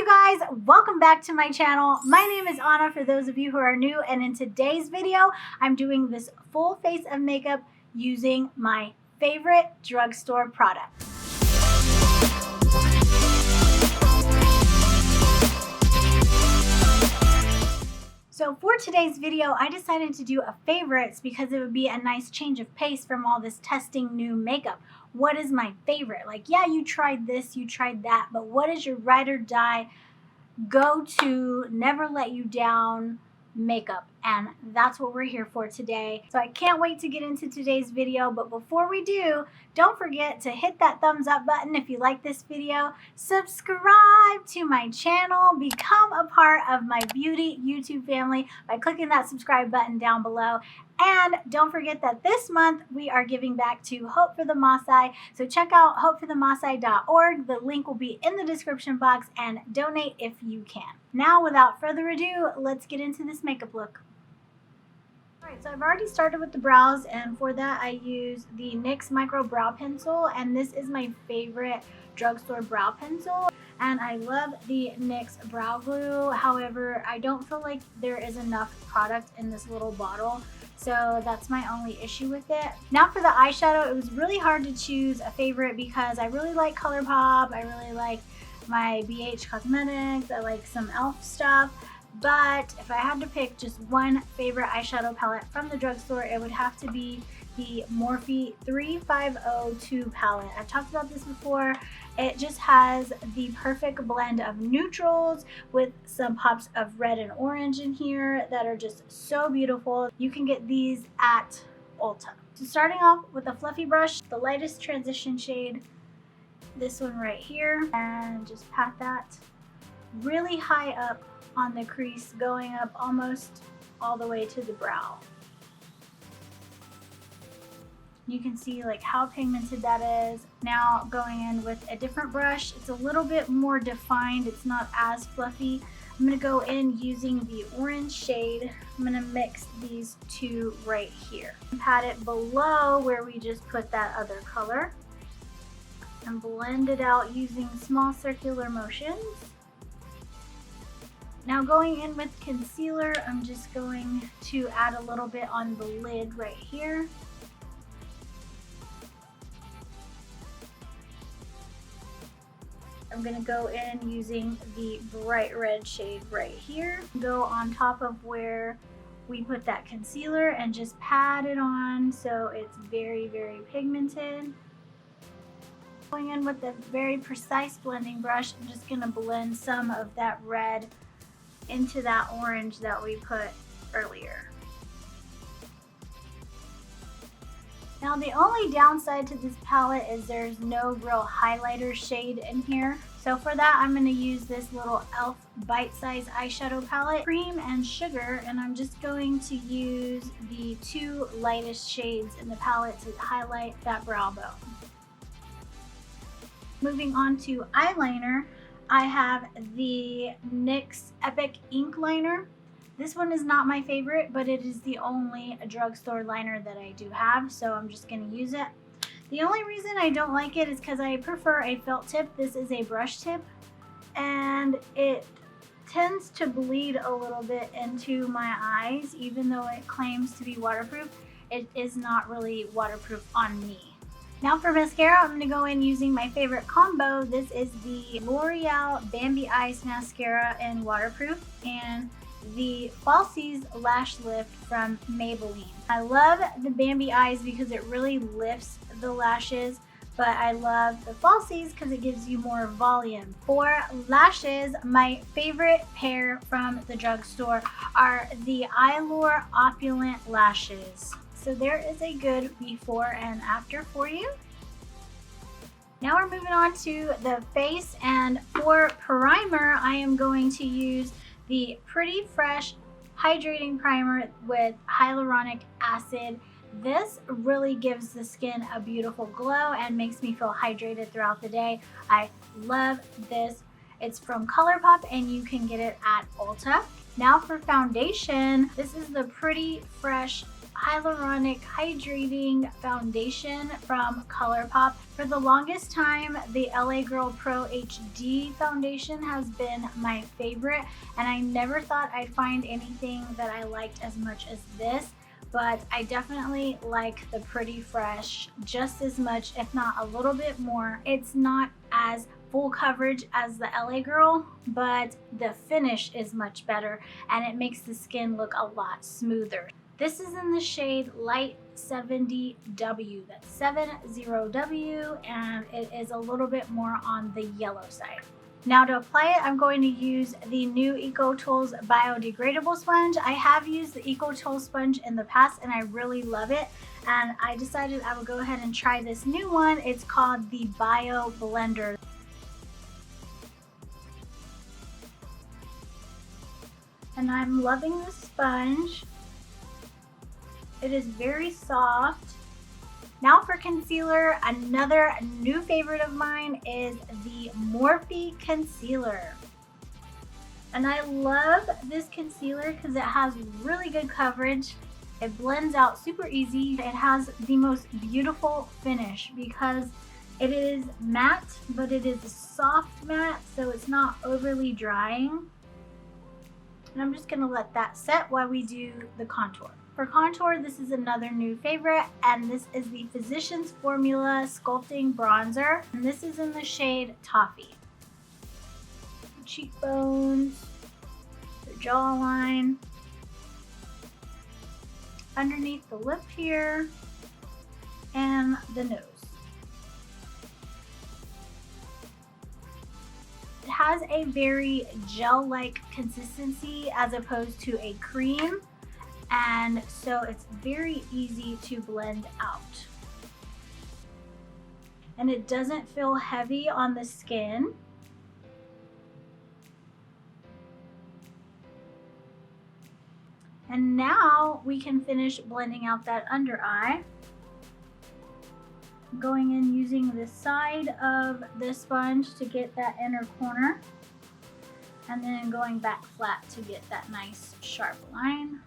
Guys, welcome back to my channel. My name is Anna for those of you who are new, and in today's video I'm doing this full face of makeup using my favorite drugstore product. So for today's video, I decided to do a favorites because it would be a nice change of pace from all this testing new makeup. What is my favorite? Like, yeah, you tried this, you tried that, but what is your ride or die, go to, never let you down makeup? And that's what we're here for today. So I can't wait to get into today's video, but before we do, don't forget to hit that thumbs up button if you like this video, subscribe to my channel, become a part of my beauty YouTube family by clicking that subscribe button down below. And don't forget that this month we are giving back to Hope for the Maasai. So check out hopeforthemaasai.org. The link will be in the description box, and donate if you can. Now, without further ado, let's get into this makeup look. Alright, so I've already started with the brows, and for that I use the NYX Micro Brow Pencil, and this is my favorite drugstore brow pencil. And I love the NYX Brow Glue. However, I don't feel like there is enough product in this little bottle, so that's my only issue with it. Now for the eyeshadow, it was really hard to choose a favorite because I really like ColourPop, I really like my BH Cosmetics, I like some e.l.f. stuff. But if I had to pick just one favorite eyeshadow palette from the drugstore, it would have to be the Morphe 3502 palette. I've talked about this before. It just has the perfect blend of neutrals with some pops of red and orange in here that are just so beautiful. You can get these at Ulta. So starting off with a fluffy brush, the lightest transition shade, this one right here, and just pat that really high up on the crease, going up almost all the way to the brow. You can see like how pigmented that is. Now going in with a different brush, it's a little bit more defined, it's not as fluffy. I'm going to go in using the orange shade. I'm going to mix these two right here. Pat it below where we just put that other color and blend it out using small circular motions. Now going in with concealer, I'm just going to add a little bit on the lid right here. I'm going to go in using the bright red shade right here. Go on top of where we put that concealer and just pat it on so it's very, very pigmented. Going in with a very precise blending brush, I'm just going to blend some of that red into that orange that we put earlier. Now the only downside to this palette is there's no real highlighter shade in here. So for that I'm going to use this little e.l.f. bite-size eyeshadow palette, Cream and Sugar, and I'm just going to use the two lightest shades in the palette to highlight that brow bone. Moving on to eyeliner, I have the NYX Epic Ink Liner. This one is not my favorite, but it is the only drugstore liner that I do have, so I'm just going to use it. The only reason I don't like it is because I prefer a felt tip. This is a brush tip, and it tends to bleed a little bit into my eyes. Even though it claims to be waterproof, it is not really waterproof on me. Now for mascara, I'm going to go in using my favorite combo. This is the L'Oreal Bambi Eyes Mascara in Waterproof and the Falsies Lash Lift from Maybelline. I love the Bambi Eyes because it really lifts the lashes, but I love the Falsies because it gives you more volume. For lashes, my favorite pair from the drugstore are the Eylure Opulent Lashes. So there is a good before and after for you. Now we're moving on to the face, and for primer I am going to use the Pretty Fresh Hydrating Primer with hyaluronic acid. This really gives the skin a beautiful glow and makes me feel hydrated throughout the day. I love this. It's from ColourPop and you can get it at Ulta. Now for foundation, this is the Pretty Fresh Hyaluronic Hydrating Foundation from ColourPop. For the longest time, the LA Girl Pro HD foundation has been my favorite, and I never thought I'd find anything that I liked as much as this, but I definitely like the Pretty Fresh just as much, if not a little bit more. It's not as full coverage as the LA Girl, but the finish is much better and it makes the skin look a lot smoother. This is in the shade Light 70W, that's 70W, and it is a little bit more on the yellow side. Now to apply it, I'm going to use the new EcoTools biodegradable sponge. I have used the EcoTools sponge in the past and I really love it, and I decided I would go ahead and try this new one. It's called the Bio Blender. And I'm loving the sponge. It is very soft. Now for concealer, another new favorite of mine is the Morphe Concealer. And I love this concealer because it has really good coverage. It blends out super easy. It has the most beautiful finish because it is matte, but it is a soft matte, so it's not overly drying. And I'm just gonna let that set while we do the contour. For contour, this is another new favorite, and this is the Physicians Formula Sculpting Bronzer. And this is in the shade Toffee. Cheekbones, the jawline, underneath the lip here, and the nose. It has a very gel-like consistency as opposed to a cream, and so it's very easy to blend out. And it doesn't feel heavy on the skin. And now we can finish blending out that under eye. Going in using the side of the sponge to get that inner corner, and then going back flat to get that nice sharp line.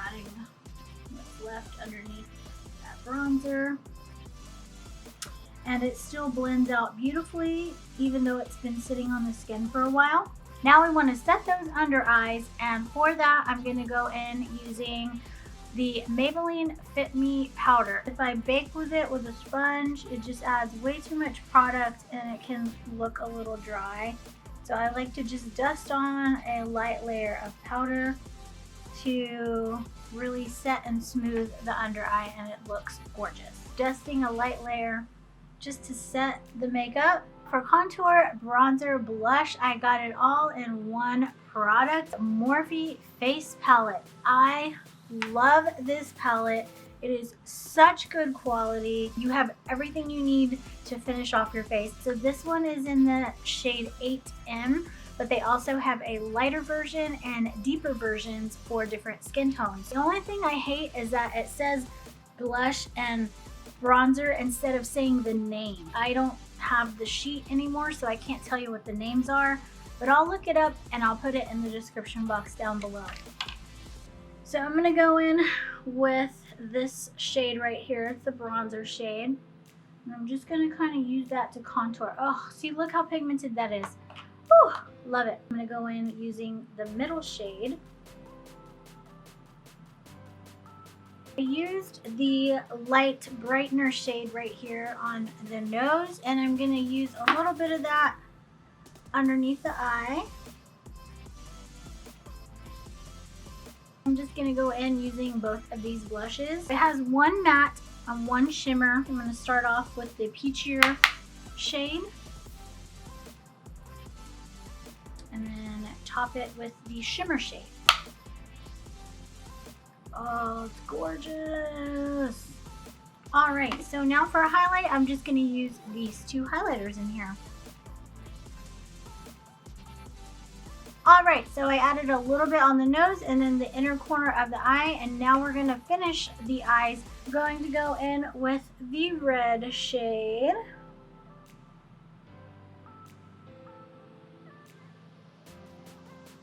Adding what's left underneath that bronzer. And it still blends out beautifully even though it's been sitting on the skin for a while. Now we want to set those under eyes, and for that I'm going to go in using the Maybelline Fit Me powder. If I bake with it with a sponge, it just adds way too much product and it can look a little dry. So I like to just dust on a light layer of powder to really set and smooth the under eye, and it looks gorgeous. Dusting a light layer just to set the makeup. For contour, bronzer, blush, I got it all in one product. Morphe Face Palette. I love this palette. It is such good quality. You have everything you need to finish off your face. So this one is in the shade 8M, but they also have a lighter version and deeper versions for different skin tones. The only thing I hate is that it says blush and bronzer instead of saying the name. I don't have the sheet anymore, so I can't tell you what the names are, but I'll look it up and I'll put it in the description box down below. So I'm gonna go in with this shade right here. It's the bronzer shade. And I'm just gonna kind of use that to contour. Oh, see, look how pigmented that is. Whew, love it. I'm gonna go in using the middle shade. I used the light brightener shade right here on the nose, and I'm gonna use a little bit of that underneath the eye. I'm just gonna go in using both of these blushes. It has one matte and one shimmer. I'm gonna start off with the peachier shade, and then top it with the shimmer shade. Oh, it's gorgeous. All right, so now for a highlight, I'm just gonna use these two highlighters in here. All right, so I added a little bit on the nose and then the inner corner of the eye, and now we're gonna finish the eyes. I'm going to go in with the red shade.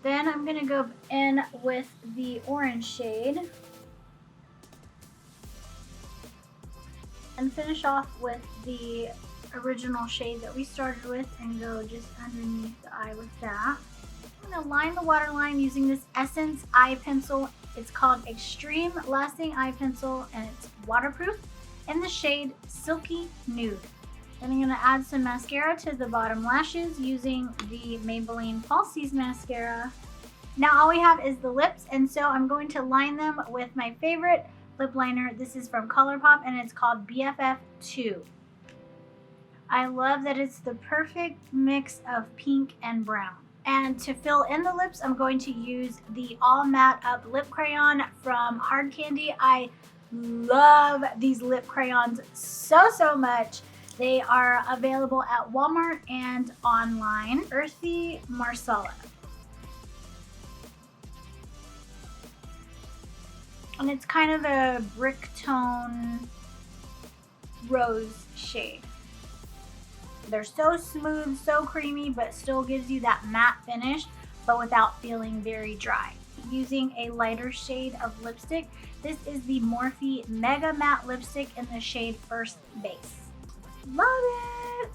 Then I'm going to go in with the orange shade and finish off with the original shade that we started with and go just underneath the eye with that. I'm going to line the waterline using this Essence eye pencil. It's called Extreme Lasting Eye Pencil and it's waterproof in the shade Silky Nude. Then I'm going to add some mascara to the bottom lashes using the Maybelline Falsies mascara. Now all we have is the lips, and so I'm going to line them with my favorite lip liner. This is from ColourPop and it's called BFF2. I love that it's the perfect mix of pink and brown. And to fill in the lips, I'm going to use the All Matte Up Lip Crayon from Hard Candy. I love these lip crayons so much. They are available at Walmart and online. Earthy Marsala. And it's kind of a brick tone rose shade. They're so smooth, so creamy, but still gives you that matte finish, but without feeling very dry. Using a lighter shade of lipstick, this is the Morphe Mega Matte Lipstick in the shade First Base. Love it!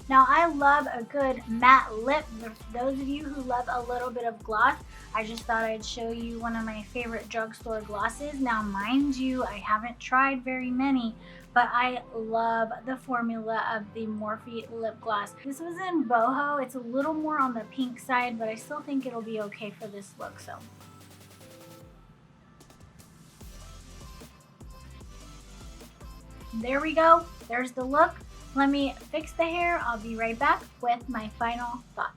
Now I love a good matte lip. For those of you who love a little bit of gloss, I just thought I'd show you one of my favorite drugstore glosses. Now mind you, I haven't tried very many, but I love the formula of the Morphe lip gloss. This was in boho. It's a little more on the pink side, but I still think it'll be okay for this look. So there we go. There's the look. Let me fix the hair. I'll be right back with my final thoughts.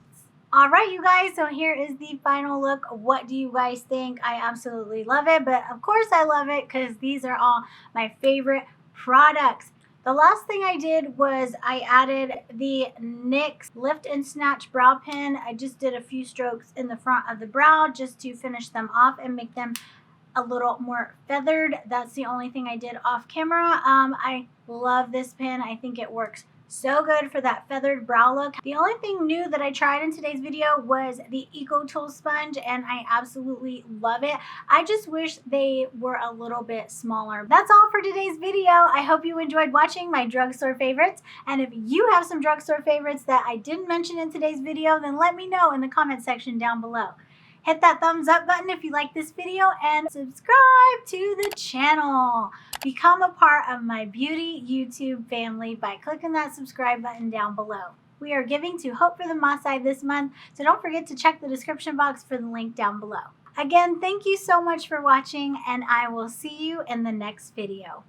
Alright you guys, so here is the final look. What do you guys think? I absolutely love it, but of course I love it because these are all my favorite products. The last thing I did was I added the NYX Lift and Snatch Brow Pen. I just did a few strokes in the front of the brow just to finish them off and make them a little more feathered. That's the only thing I did off camera. I love this pen. I think it works so good for that feathered brow look. The only thing new that I tried in today's video was the Eco Tool sponge, and I absolutely love it. I just wish they were a little bit smaller. That's all for today's video. I hope you enjoyed watching my drugstore favorites, and if you have some drugstore favorites that I didn't mention in today's video, then let me know in the comment section down below. Hit that thumbs up button if you like this video and subscribe to the channel. Become a part of my beauty YouTube family by clicking that subscribe button down below. We are giving to Hope for the Maasai this month, so don't forget to check the description box for the link down below. Again, thank you so much for watching, and I will see you in the next video.